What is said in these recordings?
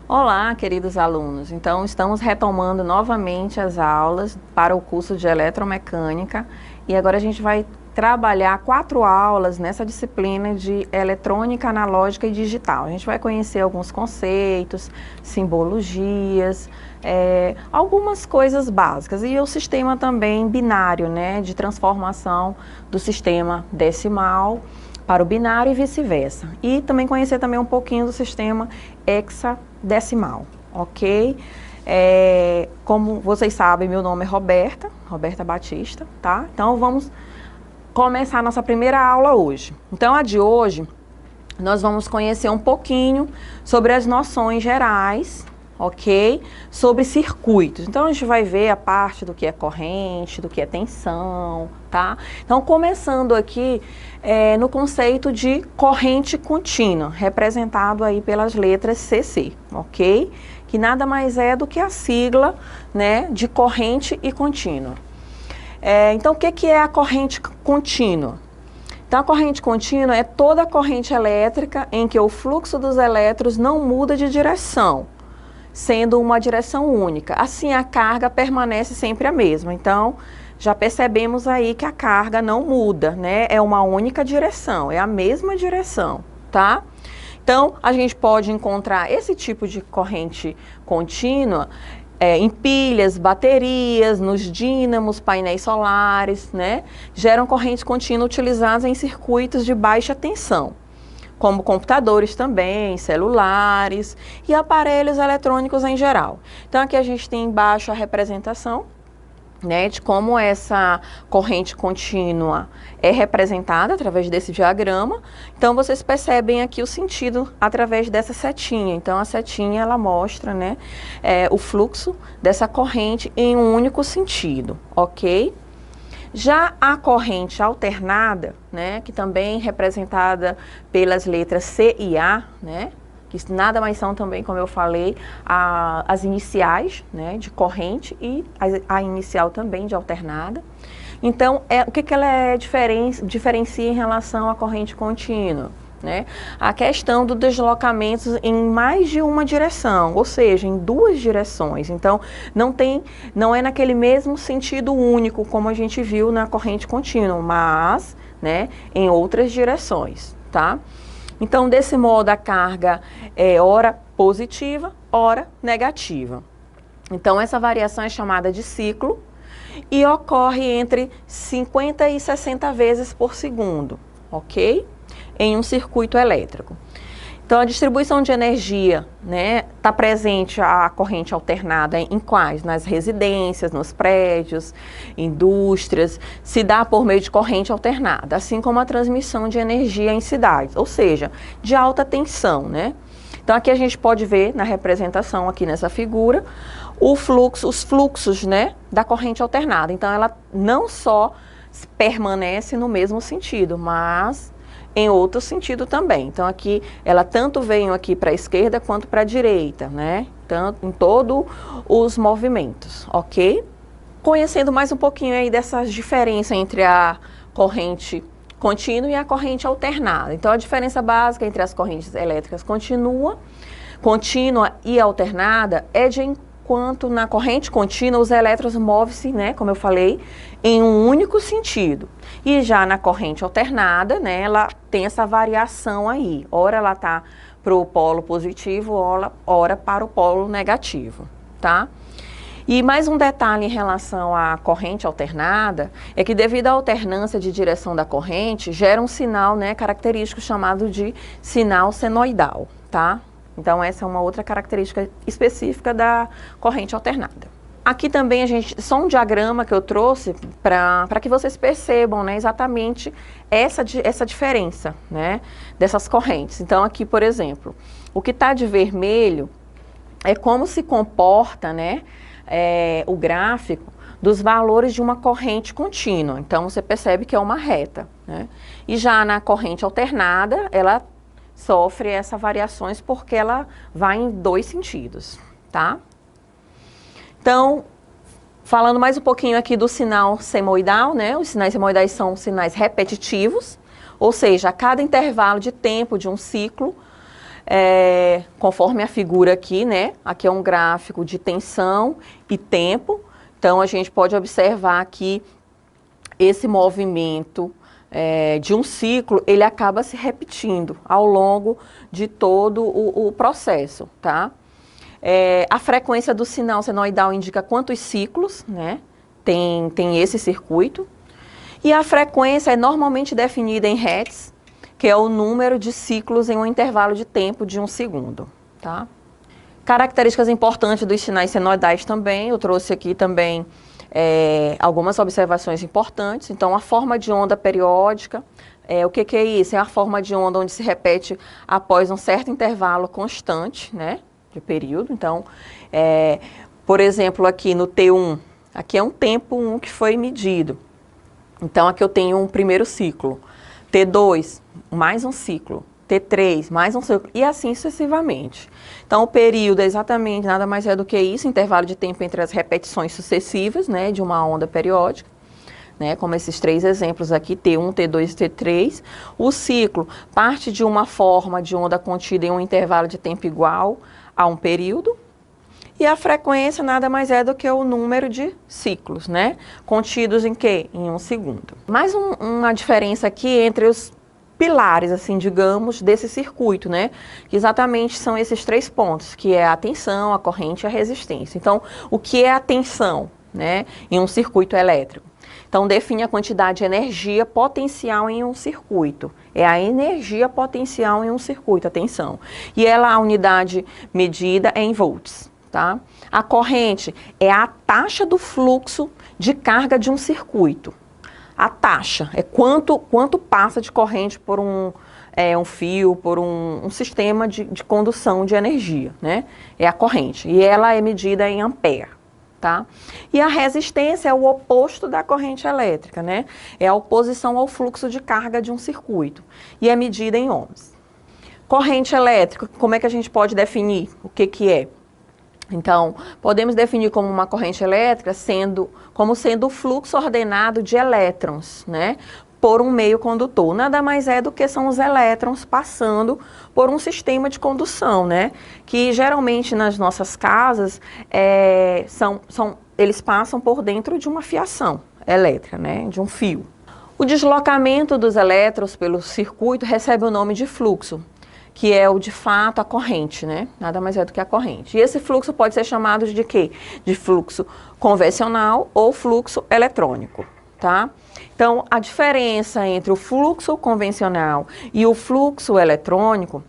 Olá, queridos alunos. Então, estamos retomando novamente as aulas para o curso de Eletromecânica e agora a gente vai trabalhar 4 aulas nessa disciplina de Eletrônica Analógica e Digital. A gente vai conhecer alguns conceitos, simbologias, algumas coisas básicas e o sistema também binário, né, de transformação do sistema decimal para o binário e vice-versa. E também conhecer também um pouquinho do sistema hexadecimal, ok? Como vocês sabem, meu nome é Roberta Batista, tá? Então vamos começar a nossa primeira aula hoje. Então a de hoje, nós vamos conhecer um pouquinho sobre as noções gerais, ok? Sobre circuitos. Então a gente vai ver a parte do que é corrente, do que é tensão, tá? Então começando aqui no conceito de corrente contínua, representado aí pelas letras CC, ok? Que nada mais é do que a sigla, né, de corrente e contínua. Então o que é a corrente contínua? Então a corrente contínua é toda a corrente elétrica em que o fluxo dos elétrons não muda de direção, sendo uma direção única. Assim, a carga permanece sempre a mesma. Então, já percebemos aí que a carga não muda, né? É uma única direção, é a mesma direção, tá? Então, a gente pode encontrar esse tipo de corrente contínua em pilhas, baterias, nos dínamos, painéis solares, né? Geram corrente contínua utilizadas em circuitos de baixa tensão, como computadores também, celulares e aparelhos eletrônicos em geral. Então aqui a gente tem embaixo a representação, né, de como essa corrente contínua é representada através desse diagrama. Então vocês percebem aqui o sentido através dessa setinha. Então a setinha ela mostra, né, o fluxo dessa corrente em um único sentido, ok? Já a corrente alternada, né, que também é representada pelas letras C e A, né, que nada mais são também, como eu falei, as iniciais, né, de corrente e a inicial também de alternada. Então, o que ela diferencia em relação à corrente contínua? Né? A questão do deslocamento em mais de uma direção, ou seja, em 2 direções. Então, não é naquele mesmo sentido único como a gente viu na corrente contínua, mas, né, em outras direções, tá? Então, desse modo, a carga é ora positiva, ora negativa. Então, essa variação é chamada de ciclo e ocorre entre 50 e 60 vezes por segundo, ok? Em um circuito elétrico. Então, a distribuição de energia, né, está presente a corrente alternada em quais? Nas residências, nos prédios, indústrias, se dá por meio de corrente alternada, assim como a transmissão de energia em cidades, ou seja, de alta tensão, né? Então, aqui a gente pode ver na representação, aqui nessa figura, os fluxos, né, da corrente alternada. Então, ela não só permanece no mesmo sentido, mas em outro sentido também. Então aqui, ela tanto vem aqui para a esquerda quanto para a direita, né? Tanto em todos os movimentos, ok? Conhecendo mais um pouquinho aí dessas diferenças entre a corrente contínua e a corrente alternada. Então a diferença básica entre as correntes elétricas contínua e alternada é de enquanto na corrente contínua os elétrons movem-se, né, como eu falei, em um único sentido. E já na corrente alternada, né, ela tem essa variação aí. Ora ela está para o polo positivo, ora para o polo negativo, tá? E mais um detalhe em relação à corrente alternada é que devido à alternância de direção da corrente, gera um sinal, né, característico chamado de sinal senoidal, tá? Então essa é uma outra característica específica da corrente alternada. Aqui também só um diagrama que eu trouxe para que vocês percebam, né, exatamente essa diferença, né, dessas correntes. Então aqui, por exemplo, o que está de vermelho é como se comporta, né, o gráfico dos valores de uma corrente contínua. Então você percebe que é uma reta, né? E já na corrente alternada, ela sofre essas variações porque ela vai em 2 sentidos, tá? Então, falando mais um pouquinho aqui do sinal senoidal, né? Os sinais senoidais são sinais repetitivos, ou seja, a cada intervalo de tempo de um ciclo, conforme a figura aqui, né? Aqui é um gráfico de tensão e tempo. Então, a gente pode observar que esse movimento de um ciclo, ele acaba se repetindo ao longo de todo o processo, tá? A frequência do sinal senoidal indica quantos ciclos, né, tem esse circuito. E a frequência é normalmente definida em Hertz, que é o número de ciclos em um intervalo de tempo de 1 segundo, tá? Características importantes dos sinais senoidais também, eu trouxe aqui também algumas observações importantes. Então, a forma de onda periódica, o que é isso? É a forma de onda onde se repete após um certo intervalo constante, né, de período. Então, por exemplo, aqui no T1, aqui é um tempo 1 que foi medido. Então, aqui eu tenho um primeiro ciclo. T2, mais um ciclo. T3, mais um ciclo, e assim sucessivamente. Então, o período é exatamente nada mais é do que isso, intervalo de tempo entre as repetições sucessivas, né, de uma onda periódica, né, como esses 3 exemplos aqui, T1, T2 e T3. O ciclo parte de uma forma de onda contida em um intervalo de tempo igual a um período, e a frequência nada mais é do que o número de ciclos, né, contidos em quê? Em 1 segundo. Mais uma diferença aqui entre os pilares, assim, digamos, desse circuito, né? Que exatamente são esses 3 pontos, que é a tensão, a corrente e a resistência. Então, o que é a tensão, né, em um circuito elétrico? Então, define a quantidade de energia potencial em um circuito. É a energia potencial em um circuito, a tensão. E ela, a unidade medida é em volts, tá? A corrente é a taxa do fluxo de carga de um circuito. A taxa é quanto passa de corrente por um fio, por um sistema de condução de energia, né? É a corrente. E ela é medida em ampere, tá? E a resistência é o oposto da corrente elétrica, né? É a oposição ao fluxo de carga de um circuito. E é medida em ohms. Corrente elétrica, como é que a gente pode definir o que é? Então, podemos definir como uma corrente elétrica como sendo o fluxo ordenado de elétrons, né, por um meio condutor. Nada mais é do que são os elétrons passando por um sistema de condução, né, que geralmente nas nossas casas eles passam por dentro de uma fiação elétrica, né, de um fio. O deslocamento dos elétrons pelo circuito recebe o nome de fluxo, que é de fato a corrente, né? Nada mais é do que a corrente. E esse fluxo pode ser chamado de quê? De fluxo convencional ou fluxo eletrônico, tá? Então, a diferença entre o fluxo convencional e o fluxo eletrônico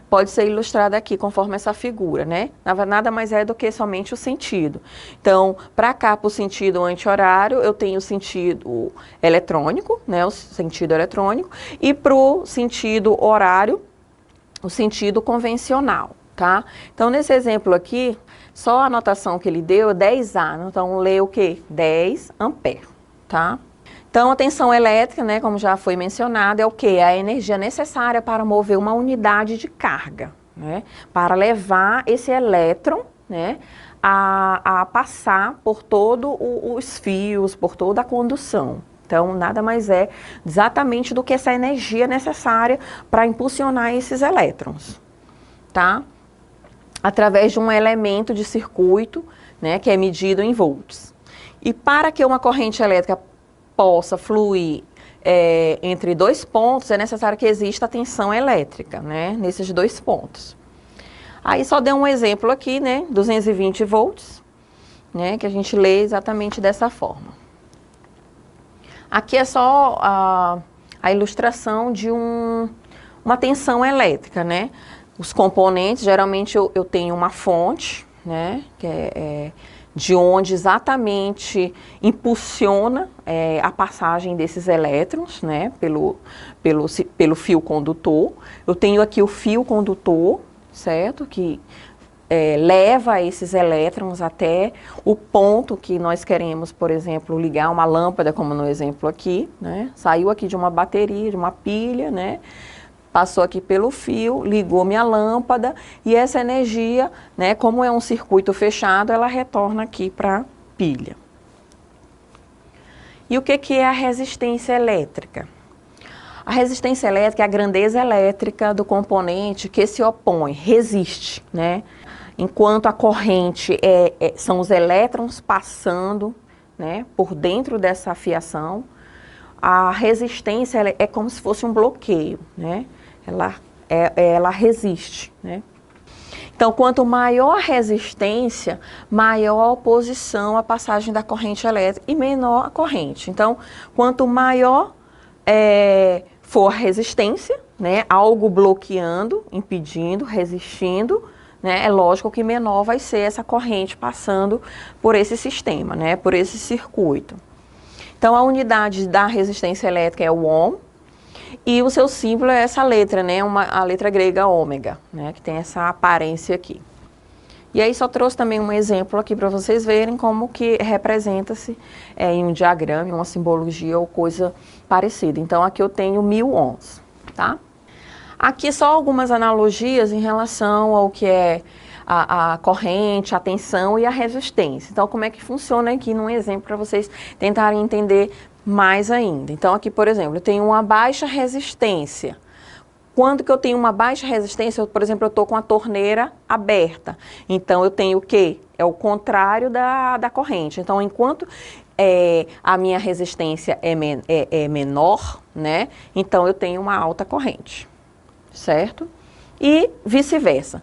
pode ser ilustrada aqui, conforme essa figura, né? Nada mais é do que somente o sentido. Então, para cá, para o sentido anti-horário, eu tenho o sentido eletrônico, né? O sentido eletrônico, e para o sentido horário, o sentido convencional, tá? Então, nesse exemplo aqui, só a anotação que ele deu é 10A, então lê o quê? 10 ampere, tá? Então, a tensão elétrica, né, como já foi mencionado, é o quê? É a energia necessária para mover uma unidade de carga, né? Para levar esse elétron, né, a passar por todos os fios, por toda a condução. Então, nada mais é exatamente do que essa energia necessária para impulsionar esses elétrons, tá? Através de um elemento de circuito, né, que é medido em volts. E para que uma corrente elétrica possa fluir entre 2 pontos, é necessário que exista a tensão elétrica, né, nesses 2 pontos. Aí só dei um exemplo aqui, né, 220 volts, né, que a gente lê exatamente dessa forma. Aqui é só a ilustração de uma tensão elétrica, né? Os componentes, geralmente eu tenho uma fonte, né? Que de onde exatamente impulsiona a passagem desses elétrons, né? Pelo fio condutor. Eu tenho aqui o fio condutor, certo? Que leva esses elétrons até o ponto que nós queremos, por exemplo, ligar uma lâmpada, como no exemplo aqui, né? Saiu aqui de uma bateria, de uma pilha, né? Passou aqui pelo fio, ligou minha lâmpada e essa energia, né, como é um circuito fechado, ela retorna aqui para a pilha. E o que é a resistência elétrica? A resistência elétrica é a grandeza elétrica do componente que se opõe, resiste, né? Enquanto a corrente são os elétrons passando, né, por dentro dessa fiação, a resistência é como se fosse um bloqueio, né? Ela resiste, né? Então, quanto maior a resistência, maior a oposição à passagem da corrente elétrica e menor a corrente. Então, quanto maior for a resistência, né, algo bloqueando, impedindo, resistindo, né, é lógico que menor vai ser essa corrente passando por esse sistema, né, por esse circuito. Então, a unidade da resistência elétrica é o ohm, e o seu símbolo é essa letra, né, a letra grega ômega, né, que tem essa aparência aqui. E aí só trouxe também um exemplo aqui para vocês verem como que representa-se em um diagrama, em uma simbologia ou coisa parecida. Então, aqui eu tenho 1000 ohms, tá? Aqui só algumas analogias em relação ao que é a corrente, a tensão e a resistência. Então, como é que funciona aqui num exemplo para vocês tentarem entender mais ainda. Então, aqui, por exemplo, eu tenho uma baixa resistência. Quando que eu tenho uma baixa resistência, por exemplo, eu estou com a torneira aberta. Então, eu tenho o quê? É o contrário da corrente. Então, enquanto a minha resistência é menor, né? Então, eu tenho uma alta corrente, certo? E vice-versa.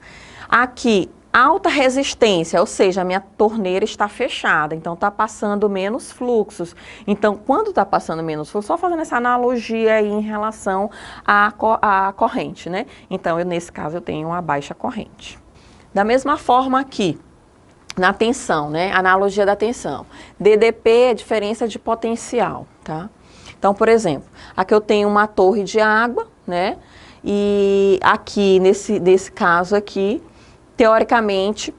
Aqui, alta resistência, ou seja, a minha torneira está fechada, então está passando menos fluxos. Então, quando está passando menos fluxo, só fazendo essa analogia aí em relação à corrente, né? Então, nesse caso, eu tenho uma baixa corrente. Da mesma forma aqui, na tensão, né? Analogia da tensão. DDP é diferença de potencial, tá? Então, por exemplo, aqui eu tenho uma torre de água, né? E aqui, nesse caso aqui, teoricamente,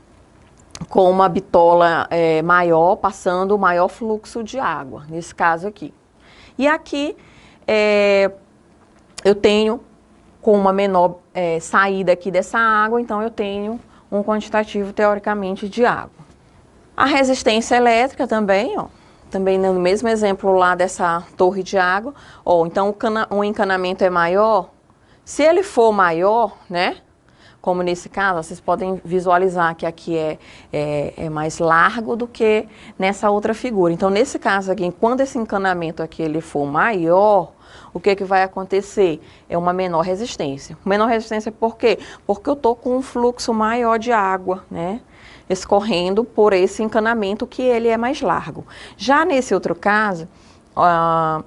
com uma bitola maior, passando o maior fluxo de água, nesse caso aqui. E aqui, eu tenho com uma menor saída aqui dessa água, então eu tenho um quantitativo, teoricamente, de água. A resistência elétrica também, ó, também no mesmo exemplo lá dessa torre de água, ó, então o encanamento é maior. Se ele for maior, né? Como nesse caso, vocês podem visualizar que aqui é mais largo do que nessa outra figura. Então, nesse caso aqui, quando esse encanamento aqui ele for maior, o que vai acontecer? É uma menor resistência. Menor resistência por quê? Porque eu estou com um fluxo maior de água, né? Escorrendo por esse encanamento que ele é mais largo. Já nesse outro caso,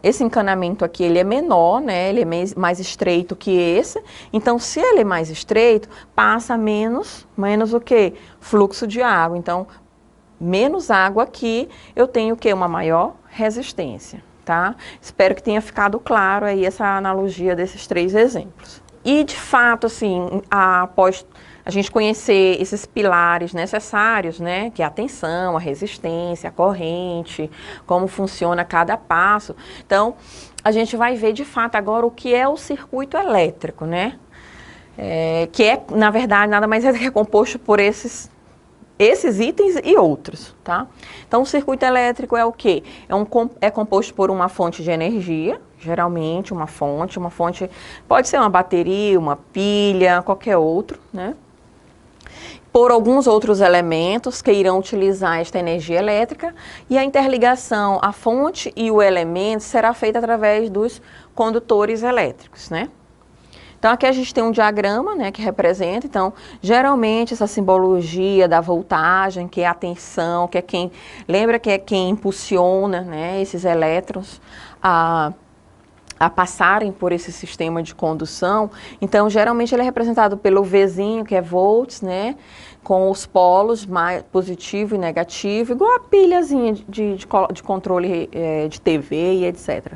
esse encanamento aqui, ele é menor, né? Ele é mais estreito que esse. Então, se ele é mais estreito, passa menos o quê? Fluxo de água. Então, menos água aqui, eu tenho o quê? Uma maior resistência, tá? Espero que tenha ficado claro aí essa analogia desses 3 exemplos. E, de fato, assim, após a gente conhecer esses pilares necessários, né, que é a tensão, a resistência, a corrente, como funciona cada passo. Então, a gente vai ver de fato agora o que é o circuito elétrico, né, que é, na verdade, nada mais é do que composto por esses itens e outros, tá? Então, o circuito elétrico é o quê? É composto por uma fonte de energia, geralmente uma fonte pode ser uma bateria, uma pilha, qualquer outro, né? Por alguns outros elementos que irão utilizar esta energia elétrica, e a interligação, a fonte e o elemento será feita através dos condutores elétricos, né? Então, aqui a gente tem um diagrama, né, que representa, então, geralmente essa simbologia da voltagem, que é a tensão, que é quem, lembra que é quem impulsiona, né, esses elétrons a passarem por esse sistema de condução. Então, geralmente ele é representado pelo Vzinho, que é volts, né, com os polos mais positivo e negativo, igual a pilhazinha de controle de TV e etc.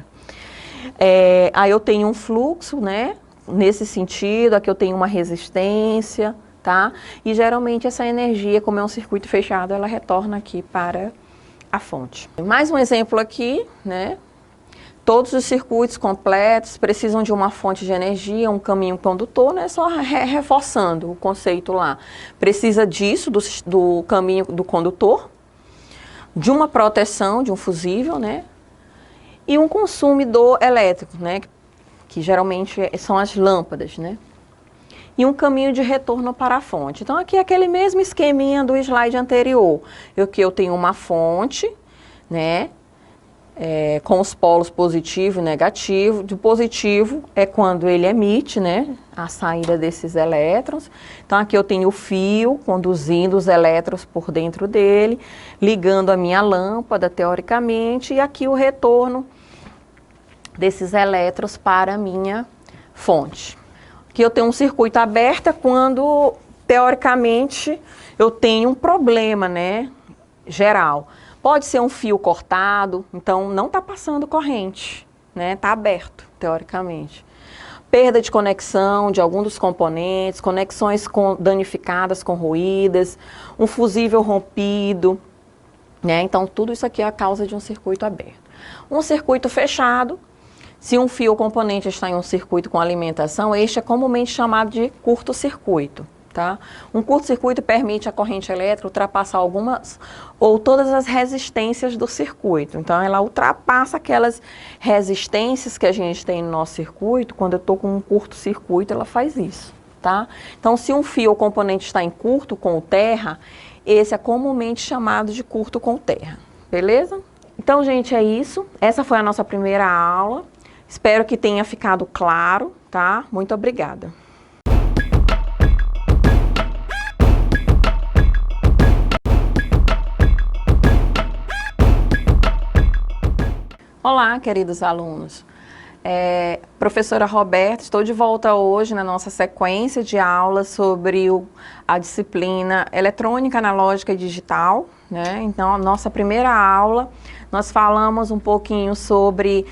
Aí eu tenho um fluxo, né, nesse sentido, aqui eu tenho uma resistência, tá? E geralmente essa energia, como é um circuito fechado, ela retorna aqui para a fonte. Mais um exemplo aqui, né? Todos os circuitos completos precisam de uma fonte de energia, um caminho condutor, né? Só reforçando o conceito lá. Precisa disso, do caminho do condutor, de uma proteção, de um fusível, né? E um consumidor elétrico, né? que geralmente são as lâmpadas, né? E um caminho de retorno para a fonte. Então aqui é aquele mesmo esqueminha do slide anterior. Eu tenho uma fonte, né? Com os polos positivo e negativo. De positivo é quando ele emite, né, a saída desses elétrons. Então aqui eu tenho o fio conduzindo os elétrons por dentro dele, ligando a minha lâmpada, teoricamente, e aqui o retorno desses elétrons para a minha fonte. Aqui eu tenho um circuito aberto quando, teoricamente, eu tenho um problema, né, geral. Pode ser um fio cortado, então não está passando corrente, né? Está aberto, teoricamente. Perda de conexão de algum dos componentes, conexões danificadas, corroídas, um fusível rompido, né? Então tudo isso aqui é a causa de um circuito aberto. Um circuito fechado, se um fio ou componente está em um circuito com alimentação, este é comumente chamado de curto-circuito. Tá? Um curto-circuito permite a corrente elétrica ultrapassar algumas ou todas as resistências do circuito. Então, ela ultrapassa aquelas resistências que a gente tem no nosso circuito. Quando eu estou com um curto-circuito, ela faz isso. Tá? Então, se um fio ou componente está em curto com terra, esse é comumente chamado de curto com terra. Beleza? Então, gente, é isso. Essa foi a nossa primeira aula. Espero que tenha ficado claro. Tá? Muito obrigada. Olá, queridos alunos. Professora Roberta, estou de volta hoje na nossa sequência de aulas sobre a disciplina Eletrônica Analógica e Digital, né? Então, a nossa primeira aula, nós falamos um pouquinho sobre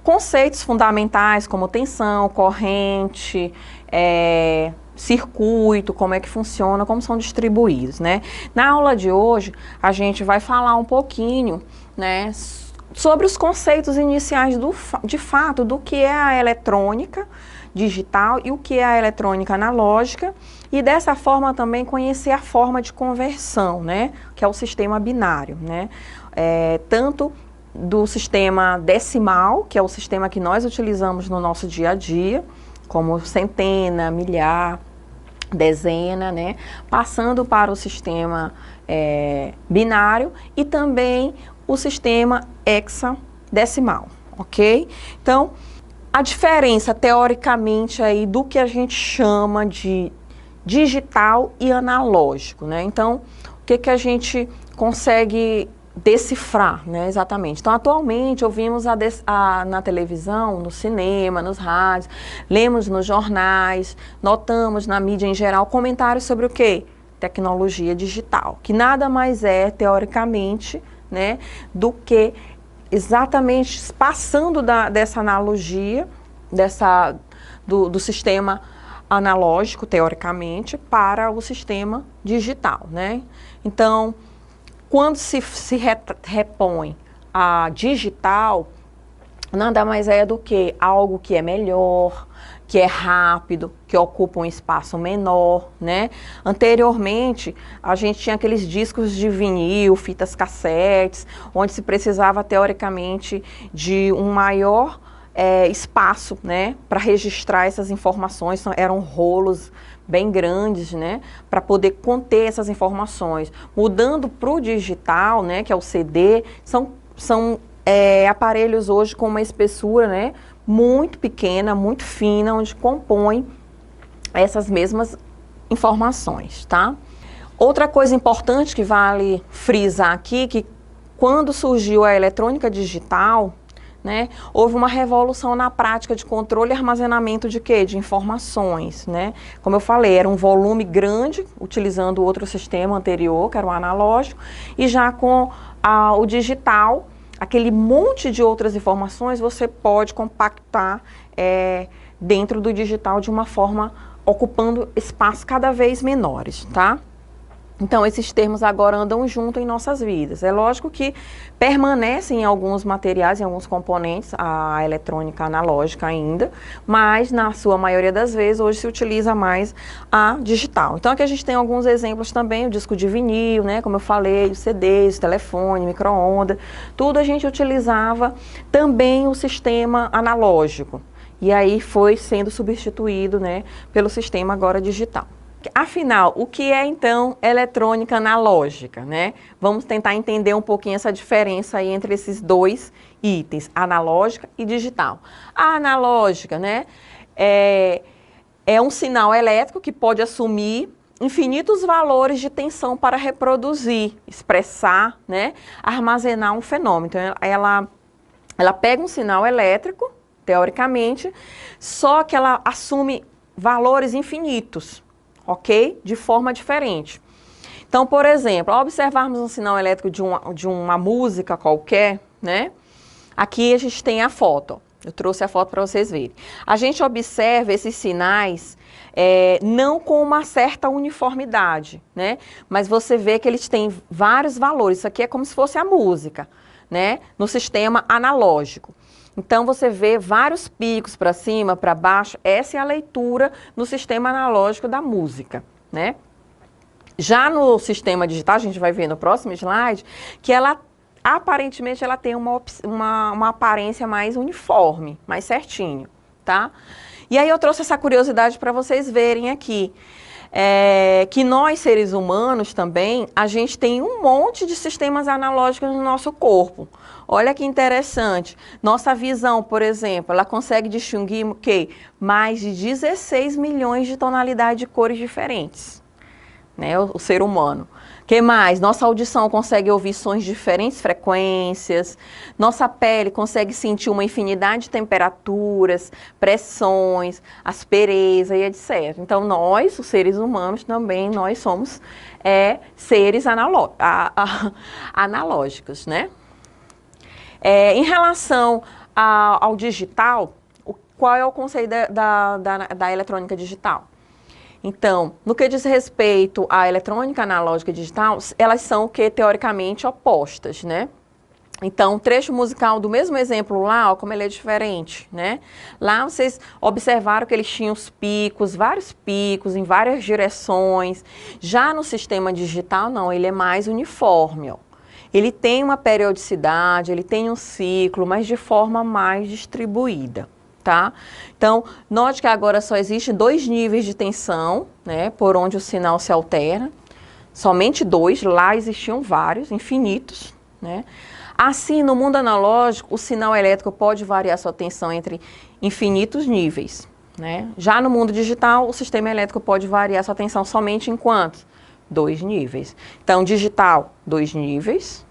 conceitos fundamentais como tensão, corrente, circuito, como é que funciona, como são distribuídos, né? Na aula de hoje, a gente vai falar um pouquinho, né, sobre os conceitos iniciais de fato do que é a eletrônica digital e o que é a eletrônica analógica, e dessa forma também conhecer a forma de conversão, né, que é o sistema binário, né, tanto do sistema decimal, que é o sistema que nós utilizamos no nosso dia a dia, como centena, milhar, dezena, né, passando para o sistema binário e também o sistema hexadecimal, ok? Então, a diferença teoricamente aí do que a gente chama de digital e analógico, né? Então, o que a gente consegue decifrar, né, exatamente? Então, atualmente, ouvimos na televisão, no cinema, nos rádios, lemos nos jornais, notamos na mídia em geral comentários sobre o quê? Tecnologia digital, que nada mais é, teoricamente, né, do que exatamente passando dessa analogia, do sistema analógico, teoricamente, para o sistema digital, né? Então, quando se repõe a digital, nada mais é do que algo que é melhor, que é rápido, que ocupa um espaço menor, né? Anteriormente, a gente tinha aqueles discos de vinil, fitas cassetes, onde se precisava, teoricamente, de um maior espaço, né, para registrar essas informações. Eram rolos bem grandes, né, para poder conter essas informações. Mudando para o digital, né, que é o CD, são aparelhos hoje com uma espessura, né, muito pequena, muito fina, onde compõem essas mesmas informações, tá? Outra coisa importante que vale frisar aqui, que quando surgiu a eletrônica digital, né, houve uma revolução na prática de controle e armazenamento de quê? De informações, né? Como eu falei, era um volume grande, utilizando outro sistema anterior, que era o analógico, e já com o digital, aquele monte de outras informações você pode compactar dentro do digital de uma forma ocupando espaços cada vez menores, tá? Então, esses termos agora andam junto em nossas vidas. É lógico que permanecem em alguns materiais, em alguns componentes, a eletrônica analógica ainda, mas na sua maioria das vezes, hoje se utiliza mais a digital. Então, aqui a gente tem alguns exemplos também, o disco de vinil, né, como eu falei, os CDs, o telefone, micro-ondas, tudo a gente utilizava também o sistema analógico. e aí foi sendo substituído, né, pelo sistema agora digital. Afinal, o que é então eletrônica analógica, né? Vamos tentar entender um pouquinho essa diferença aí entre esses dois itens, analógica e digital. A analógica, né, é um sinal elétrico que pode assumir infinitos valores de tensão para reproduzir, expressar, né, armazenar um fenômeno. Então, ela pega um sinal elétrico, teoricamente, só que ela assume valores infinitos, ok? De forma diferente. Então, por exemplo, ao observarmos um sinal elétrico de uma música qualquer, né? Aqui a gente tem a foto. Eu trouxe a foto para vocês verem. A gente observa esses sinais não com uma certa uniformidade, né? Mas você vê que eles têm vários valores. Isso aqui é como se fosse a música, né? No sistema analógico. Então, você vê vários picos para cima, para baixo. Essa é a leitura no sistema analógico da música, né? Já no sistema digital, a gente vai ver no próximo slide, que ela aparentemente ela tem uma aparência mais uniforme, mais certinho, tá? E aí eu trouxe essa curiosidade para vocês verem aqui, que nós seres humanos também, a gente tem um monte de sistemas analógicos no nosso corpo. Olha que interessante, nossa visão, por exemplo, ela consegue distinguir o quê? Mais de 16 milhões de tonalidades de cores diferentes, né? O ser humano. Que mais? Nossa audição consegue ouvir sons de diferentes frequências, nossa pele consegue sentir uma infinidade de temperaturas, pressões, aspereza e etc. Então, nós, os seres humanos, também nós somos seres analógicos, né? Em relação ao digital, qual é o conceito da eletrônica digital? Então, no que diz respeito à eletrônica analógica e digital, elas são o que, teoricamente, opostas, né? Então, o trecho musical do mesmo exemplo lá, ó, como ele é diferente, né? Lá vocês observaram que eles tinham os picos, vários picos, em várias direções. Já no sistema digital, não, ele é mais uniforme, ó. Ele tem uma periodicidade, ele tem um ciclo, mas de forma mais distribuída. Tá? Então, note que agora só existem 2 níveis de tensão, né, por onde o sinal se altera, somente 2, lá existiam vários, infinitos, né? Assim, no mundo analógico, o sinal elétrico pode variar sua tensão entre infinitos níveis, né? Já no mundo digital, o sistema elétrico pode variar sua tensão somente em quantos? 2 níveis. Então, digital, 2 níveis,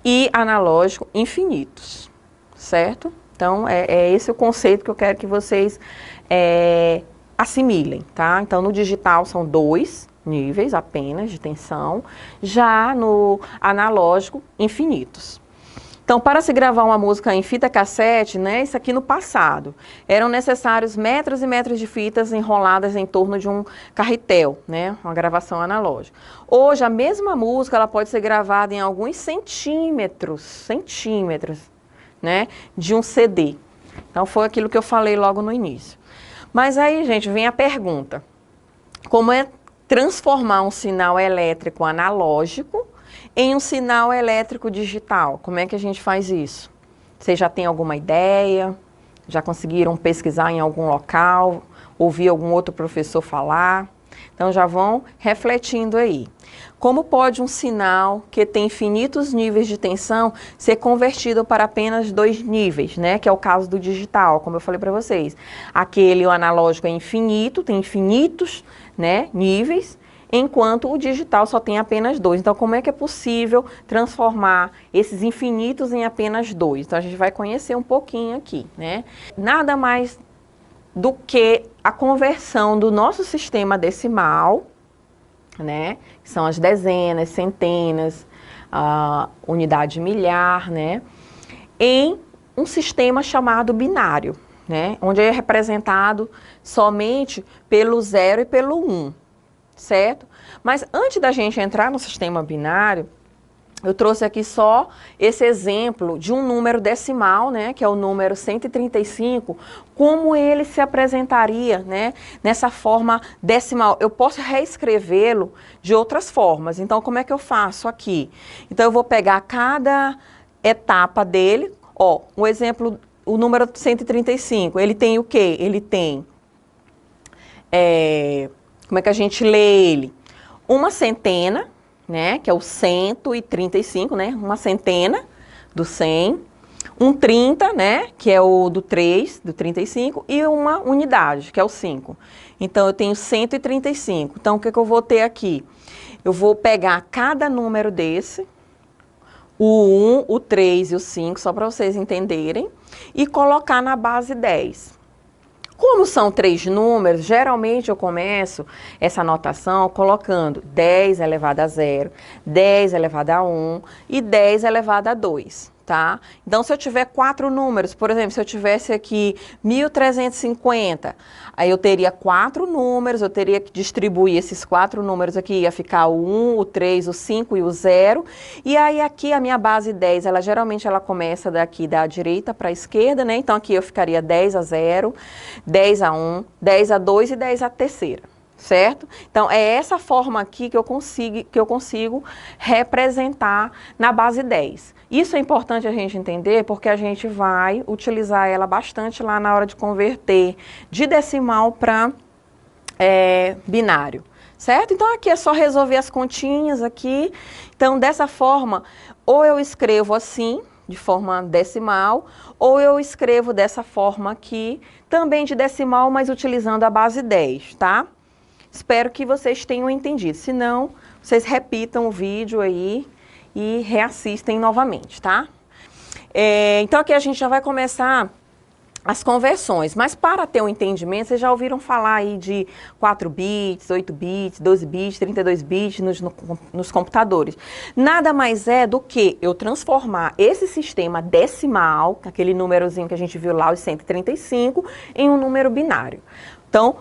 e analógico, infinitos, certo? Então, é esse o conceito que eu quero que vocês assimilem, tá? Então, no digital são 2 níveis apenas de tensão, já no analógico, infinitos. Então, para se gravar uma música em fita cassete, né, isso aqui no passado, eram necessários metros e metros de fitas enroladas em torno de um carretel, né, uma gravação analógica. Hoje, a mesma música, ela pode ser gravada em alguns centímetros, né, de um CD. Então, foi aquilo que eu falei logo no início. Mas aí, gente, vem a pergunta. Como é transformar um sinal elétrico analógico em um sinal elétrico digital? Como é que a gente faz isso? Vocês já têm alguma ideia? Já conseguiram pesquisar em algum local? Ouvir algum outro professor falar? Então, já vão refletindo aí. Como pode um sinal que tem infinitos níveis de tensão ser convertido para apenas 2 níveis, né? Que é o caso do digital, como eu falei para vocês. Aquele, o analógico é infinito, tem infinitos, né, níveis, enquanto o digital só tem apenas 2. Então, como é que é possível transformar esses infinitos em apenas 2? Então, a gente vai conhecer um pouquinho aqui, né? Nada mais do que a conversão do nosso sistema decimal, né, que são as dezenas, centenas, unidade milhar, né, em um sistema chamado binário, né, onde é representado somente pelo 0 e pelo 1, certo? Mas antes da gente entrar no sistema binário, eu trouxe aqui só esse exemplo de um número decimal, né, que é o número 135, como ele se apresentaria, né, nessa forma decimal. Eu posso reescrevê-lo de outras formas. Então, como é que eu faço aqui? Então, eu vou pegar cada etapa dele. Ó, um exemplo o número 135, ele tem o quê? Ele tem, como é que a gente lê ele? Uma centena, né, que é o 135, né, uma centena do 100, um 30, né, que é o do 3, do 35, e uma unidade, que é o 5. Então, eu tenho 135. Então, o que eu vou ter aqui? Eu vou pegar cada número desse, o 1, o 3 e o 5, só para vocês entenderem, e colocar na base 10. Como são 3 números, geralmente eu começo essa anotação colocando 10 elevado a 0, 10 elevado a 1 e 10 elevado a 2, tá? Então, se eu tiver 4 números, por exemplo, se eu tivesse aqui 1.350, aí eu teria 4 números, eu teria que distribuir esses 4 números aqui, ia ficar o 1, o 3, o 5 e o 0. E aí aqui a minha base 10, ela geralmente ela começa daqui da direita para a esquerda, né? Então aqui eu ficaria 10 a 0, 10 a 1, 10 a 2 e 10 a terceira, certo? Então, é essa forma aqui que eu consigo representar na base 10. Isso é importante a gente entender porque a gente vai utilizar ela bastante lá na hora de converter de decimal para binário, certo? Então, aqui é só resolver as continhas aqui. Então, dessa forma, ou eu escrevo assim, de forma decimal, ou eu escrevo dessa forma aqui, também de decimal, mas utilizando a base 10, tá? Espero que vocês tenham entendido. Se não, vocês repitam o vídeo aí e reassistem novamente, tá? Então, aqui a gente já vai começar as conversões, mas para ter um entendimento, vocês já ouviram falar aí de 4 bits, 8 bits, 12 bits, 32 bits nos computadores. Nada mais é do que eu transformar esse sistema decimal, aquele númerozinho que a gente viu lá, os 135, em um número binário. Então,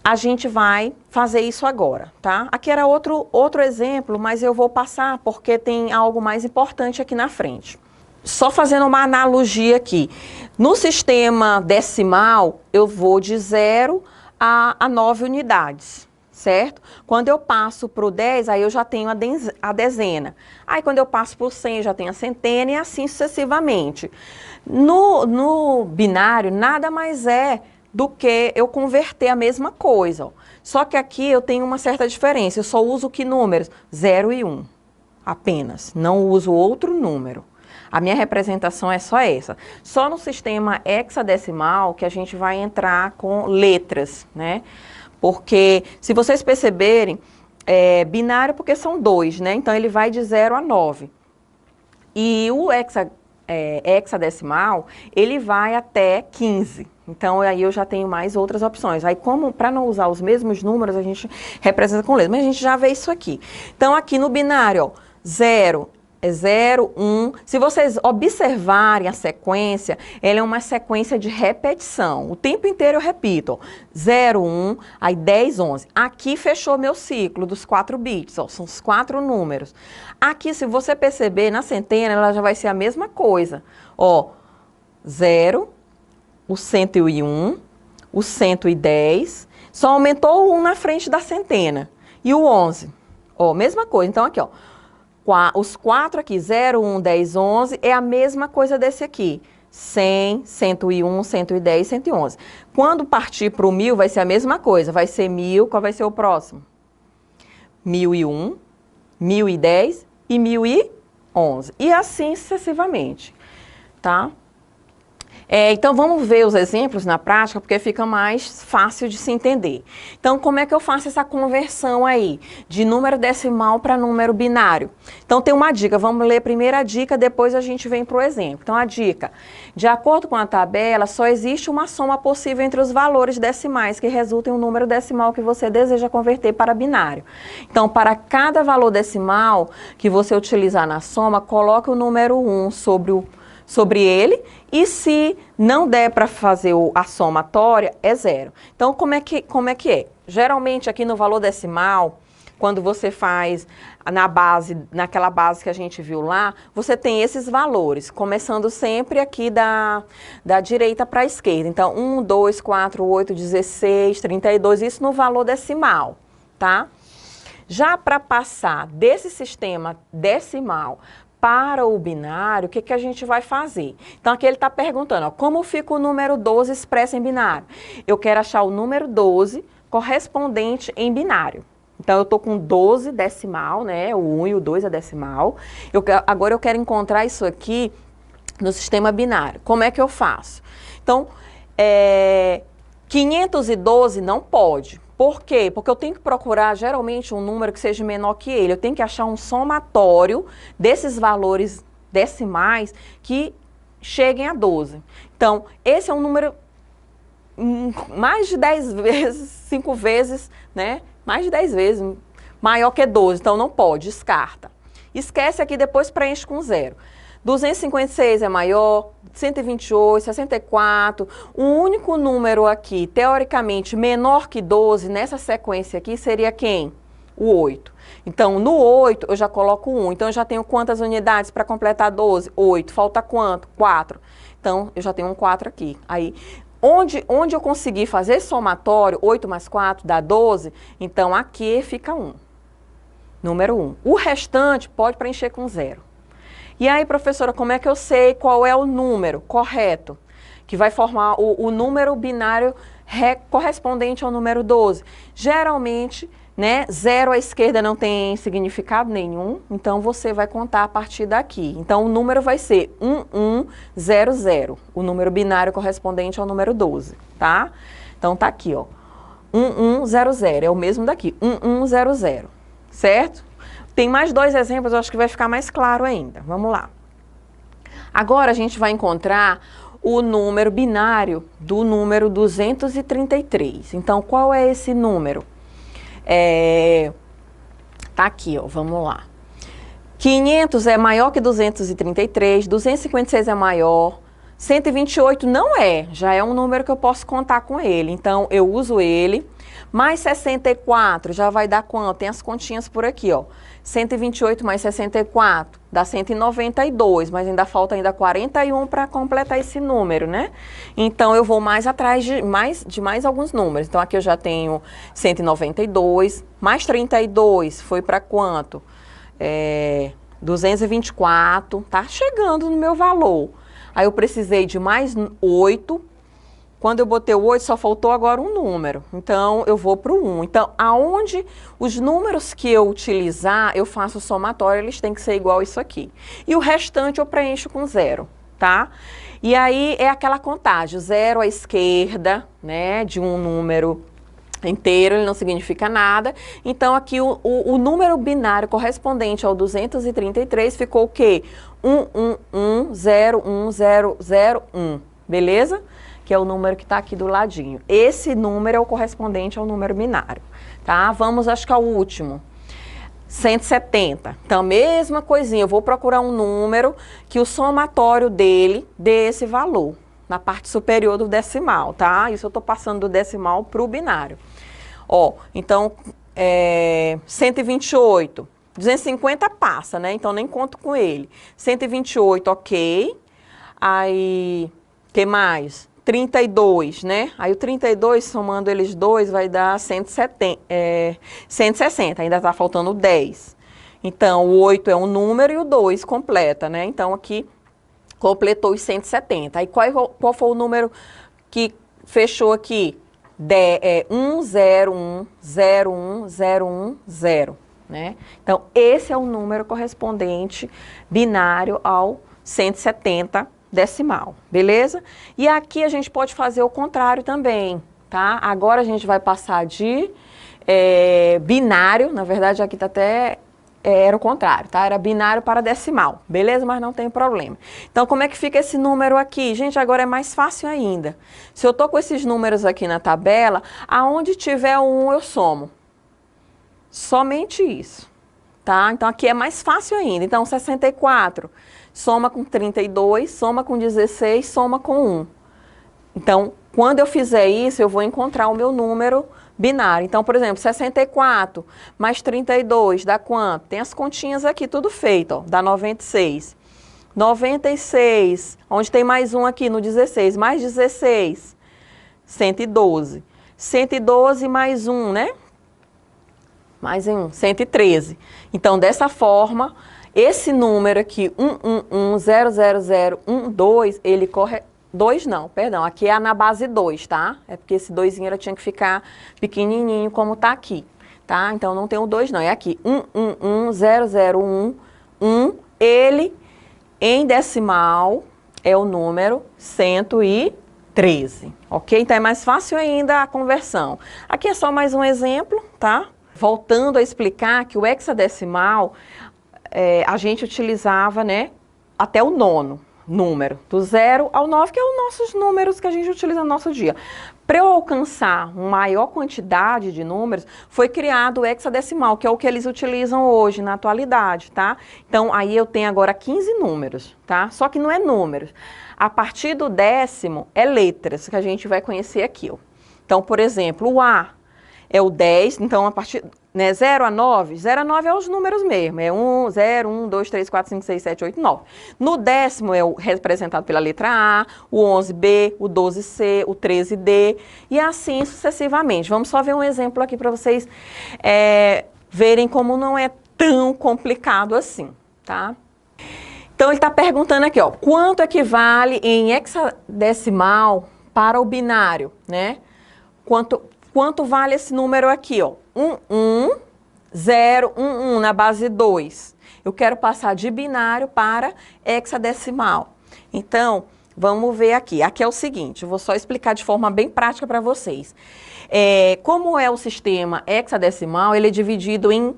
a gente vai fazer isso agora, tá? Aqui era outro exemplo, mas eu vou passar porque tem algo mais importante aqui na frente. Só fazendo uma analogia aqui. No sistema decimal, eu vou de 0 a 9 unidades, certo? Quando eu passo para o 10, aí eu já tenho a dezena. Aí quando eu passo para o 100, eu já tenho a centena e assim sucessivamente. No binário, nada mais é do que eu converter a mesma coisa. Ó. Só que aqui eu tenho uma certa diferença. Eu só uso que números? 0 e 1, apenas. Não uso outro número. A minha representação é só essa. Só no sistema hexadecimal que a gente vai entrar com letras, né? Porque, se vocês perceberem, binário porque são 2, né? Então, ele vai de 0 a 9. E o hexadecimal, ele vai até 15. Então, aí eu já tenho mais outras opções. Aí, para não usar os mesmos números, a gente representa com letras. Mas a gente já vê isso aqui. Então, aqui no binário, ó, 0 é 0, 1. Se vocês observarem a sequência, ela é uma sequência de repetição. O tempo inteiro eu repito, ó, 0, 1, aí 10, 11. Aqui fechou meu ciclo dos 4 bits, ó, são os 4 números. Aqui, se você perceber, na centena, ela já vai ser a mesma coisa. Ó, 0, o 101, o 110, só aumentou o 1 na frente da centena. E o 11, ó, mesma coisa. Então, aqui, ó. Os 4 aqui, 0, 1, 10, 11, é a mesma coisa desse aqui. 100, 101, 110, 111. Quando partir para o 1000, vai ser a mesma coisa. Vai ser 1000, qual vai ser o próximo? 1001, 1010 e 1011. E assim sucessivamente, tá? Então, vamos ver os exemplos na prática, porque fica mais fácil de se entender. Então, como é que eu faço essa conversão aí, de número decimal para número binário? Então, tem uma dica, vamos ler primeiro a dica, depois a gente vem para o exemplo. Então, a dica, de acordo com a tabela, só existe uma soma possível entre os valores decimais que resultam em um número decimal que você deseja converter para binário. Então, para cada valor decimal que você utilizar na soma, coloque o número 1 sobre ele, e se não der para fazer a somatória, é 0. Então, como é que é? Geralmente, aqui no valor decimal, quando você faz naquela base que a gente viu lá, você tem esses valores, começando sempre aqui da direita para a esquerda. Então, 1, 2, 4, 8, 16, 32, isso no valor decimal, tá? Já para passar desse sistema decimal para o binário, o que a gente vai fazer? Então, aqui ele está perguntando, ó, como fica o número 12 expresso em binário? Eu quero achar o número 12 correspondente em binário. Então, eu estou com 12 decimal, né? O 1 e o 2 é decimal. Agora, eu quero encontrar isso aqui no sistema binário. Como é que eu faço? Então, 512 não pode. Por quê? Porque eu tenho que procurar, geralmente, um número que seja menor que ele. Eu tenho que achar um somatório desses valores decimais que cheguem a 12. Então, esse é um número mais de 10 vezes, 5 vezes, né? Mais de 10 vezes maior que 12. Então, não pode, descarta. Esquece aqui, depois preenche com 0. 256 é maior, 128, 64, o único número aqui, teoricamente, menor que 12, nessa sequência aqui, seria quem? O 8. Então, no 8, eu já coloco 1. Então, eu já tenho quantas unidades para completar 12? 8. Falta quanto? 4. Então, eu já tenho um 4 aqui. Aí, onde eu conseguir fazer somatório, 8 mais 4 dá 12, então aqui fica 1. Número 1. O restante pode preencher com 0. E aí, professora, como é que eu sei qual é o número correto que vai formar o número binário correspondente ao número 12? Geralmente, né, 0 à esquerda não tem significado nenhum, então você vai contar a partir daqui. Então, o número vai ser 1100, o número binário correspondente ao número 12, tá? Então, tá aqui, ó, 1100, é o mesmo daqui, 1100, certo? Tem mais 2 exemplos, eu acho que vai ficar mais claro ainda. Vamos lá. Agora a gente vai encontrar o número binário do número 233. Então, qual é esse número? Tá aqui, ó, vamos lá. 500 é maior que 233, 256 é maior, 128 não é, já é um número que eu posso contar com ele. Então, eu uso ele. Mais 64 já vai dar quanto? Tem as continhas por aqui, ó. 128 mais 64 dá 192, mas ainda falta 41 para completar esse número, né? Então, eu vou mais atrás de mais alguns números. Então, aqui eu já tenho 192, mais 32 foi para quanto? 224, tá chegando no meu valor. Aí, eu precisei de mais 8. Quando eu botei o 8, só faltou agora um número. Então, eu vou para o 1. Então, aonde os números que eu utilizar, eu faço o somatório, eles têm que ser igual a isso aqui. E o restante eu preencho com 0, tá? E aí, é aquela contagem, 0 à esquerda, né, de um número inteiro, ele não significa nada. Então, aqui, o número binário correspondente ao 233 ficou o quê? 1110101, beleza? Que é o número que está aqui do ladinho. Esse número é o correspondente ao número binário, tá? Vamos, acho que ao último. 170. Então, mesma coisinha, eu vou procurar um número que o somatório dele dê esse valor, na parte superior do decimal, tá? Isso eu estou passando do decimal para o binário. Ó, então, 128. 250 passa, né? Então, nem conto com ele. 128, ok. Aí, que mais? 32, né? Aí o 32, somando eles dois, vai dar 160, ainda está faltando 10. Então, o 8 é um número e o 2 completa, né? Então, aqui, completou os 170. Aí, qual foi o número que fechou aqui? 1010101010, né? Então, esse é o número correspondente binário ao 170 decimal, beleza? E aqui a gente pode fazer o contrário também, tá? Agora a gente vai passar de binário, na verdade aqui tá até, era o contrário, tá? Era binário para decimal, beleza? Mas não tem problema. Então, como é que fica esse número aqui? Gente, agora é mais fácil ainda. Se eu tô com esses números aqui na tabela, aonde tiver um eu somo. Somente isso, tá? Então, aqui é mais fácil ainda. Então, 64... soma com 32, soma com 16, soma com 1. Então, quando eu fizer isso, eu vou encontrar o meu número binário. Então, por exemplo, 64 mais 32 dá quanto? Tem as continhas aqui, tudo feito, ó, dá 96. 96, onde tem mais um aqui no 16, mais 16, 112. 112 mais 1, né? Mais um, 113. Então, dessa forma, Esse número aqui, 111000012, ele corre... 2 não, perdão, aqui é na base 2, tá? É porque esse 2 ela tinha que ficar pequenininho como tá aqui, tá? Então não tem o 2 não, é aqui, 1, ele em decimal é o número 113, ok? Então é mais fácil ainda a conversão. Aqui é só mais um exemplo, tá? Voltando a explicar que o hexadecimal, a gente utilizava, né, até o 9º número, do 0 ao 9, que é os nossos números que a gente utiliza no nosso dia. Para eu alcançar uma maior quantidade de números, foi criado o hexadecimal, que é o que eles utilizam hoje, na atualidade, tá? Então, aí eu tenho agora 15 números, tá? Só que não é números. A partir do 10º, é letras, que a gente vai conhecer aqui, ó. Então, por exemplo, o A é o 10, então a partir, né, 0 a 9, 0 a 9 é os números mesmo, é 1, 0, 1, 2, 3, 4, 5, 6, 7, 8, 9. No 10º é o representado pela letra A, o 11B, o 12C, o 13D, e assim sucessivamente. Vamos só ver um exemplo aqui para vocês verem como não é tão complicado assim, tá? Então ele está perguntando aqui, ó, quanto equivale em hexadecimal para o binário, né? Quanto vale esse número aqui, ó? 11011 na base 2. Eu quero passar de binário para hexadecimal. Então, vamos ver aqui. Aqui é o seguinte, eu vou só explicar de forma bem prática para vocês. Como é o sistema hexadecimal, ele é dividido em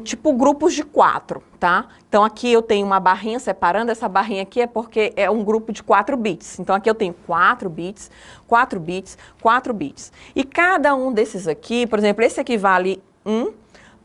tipo grupos de 4, tá? Então aqui eu tenho uma barrinha separando, essa barrinha aqui é porque é um grupo de 4 bits. Então aqui eu tenho 4 bits, 4 bits, 4 bits. E cada um desses aqui, por exemplo, esse aqui vale 1,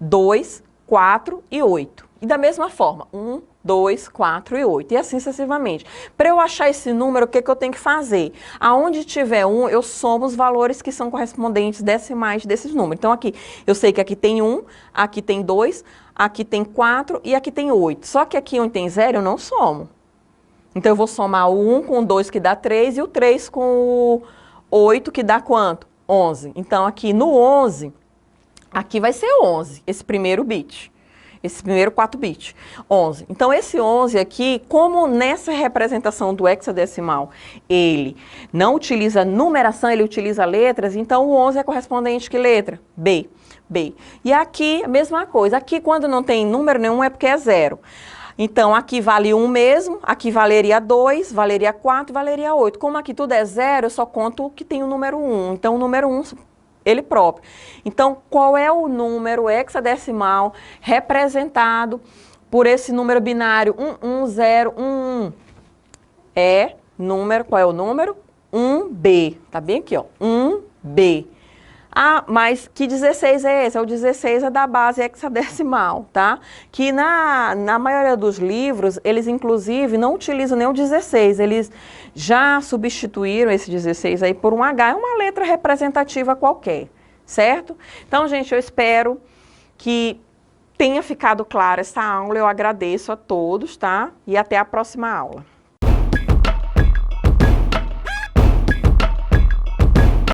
2, 4 e 8. E da mesma forma, 1, 2, 4 e 8. E assim sucessivamente. Para eu achar esse número, o que eu tenho que fazer? Aonde tiver 1, eu somo os valores que são correspondentes decimais desses números. Então aqui, eu sei que aqui tem 1, aqui tem 2, aqui tem 4 e aqui tem 8. Só que aqui onde tem 0, eu não somo. Então eu vou somar o 1 com o 2, que dá 3, e o 3 com o 8, que dá quanto? 11. Então aqui no 11, aqui vai ser 11, esse primeiro bit. Esse primeiro 4 bits, 11. Então, esse 11 aqui, como nessa representação do hexadecimal, ele não utiliza numeração, ele utiliza letras, então o 11 é correspondente que letra? B. B. E aqui, a mesma coisa. Aqui, quando não tem número nenhum, é porque é 0. Então, aqui vale 1 mesmo, aqui valeria 2, valeria 4, valeria 8. Como aqui tudo é 0, eu só conto o que tem o número 1. Então, o número 1... ele próprio. Então, qual é o número hexadecimal representado por esse número binário 11011? Qual é o número? 1B. Tá bem aqui, ó. 1B. Ah, mas que 16 é esse? O 16 é da base hexadecimal, tá? Que na maioria dos livros, eles inclusive não utilizam nem o 16, eles já substituíram esse 16 aí por um H, é uma letra representativa qualquer, certo? Então, gente, eu espero que tenha ficado clara essa aula, eu agradeço a todos, tá? E até a próxima aula.